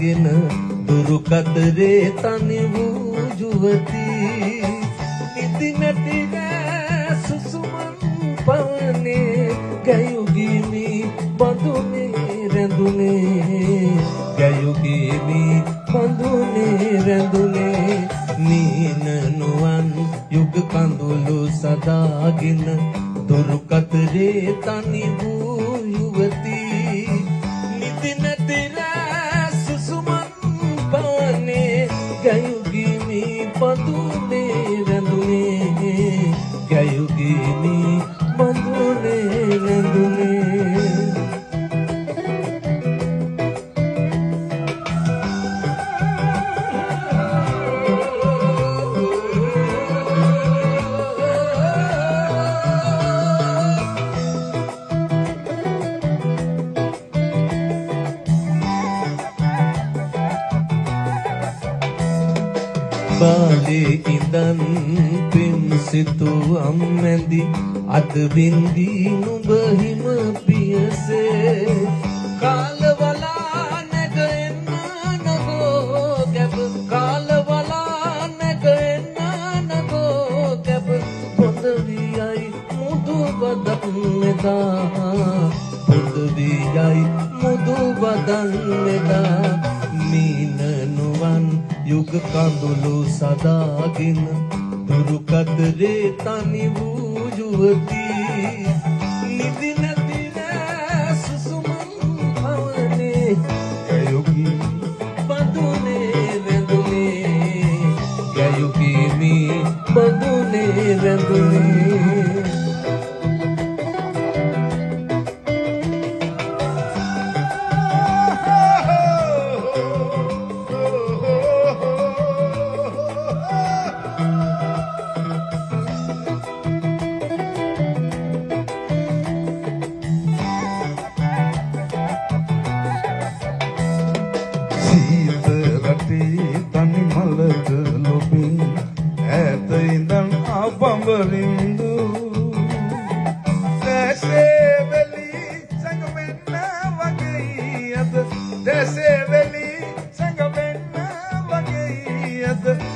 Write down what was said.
සදාගෙන දුරු කතරේ තනි වූ යුවතී නිදි නැති සුසුමන් පවනේ ගයුගිමි බඳුනේ රැඳුනේ ගයුගිමි බඳුනේ රැඳුනේ මීන නුවන් යුග කඳුළු සදාගෙන දුරු කතරේ තනි වූ යුවතී නිදි නැති සුසුමන් පවනේ ගයුගිමි බඳුනේ රැඳුනේ ගයුගිමි බඳුනේ රැඳුනේ බාලේ ඉඳන් පින් සිතුවම් මැදි අද බින්දී නුඹ හිම පියසේ කාලවලා නැගෙන්න නගෝ ගැබ කාලවලා නැගෙන්න නගෝ ගැබ පොඳ වියයි මුදු බදන් මෙදා පොඳ වියයි මුදු බදන් මෙදා මීන නුවන් යුග කඳුළු සදාගෙන දුරු කතරේ තනි වූ යුවතී නිදි නැති සුසුමන් පවනේ ගයුගිමි බඳුනේ රැඳුනේ ගයුගිමි බඳුනේ රැඳුනේ බඹලින්දු දැසෙවලි සංගවෙන්න වගේ අද දැසෙවලි සංගවෙන්න වගේ අද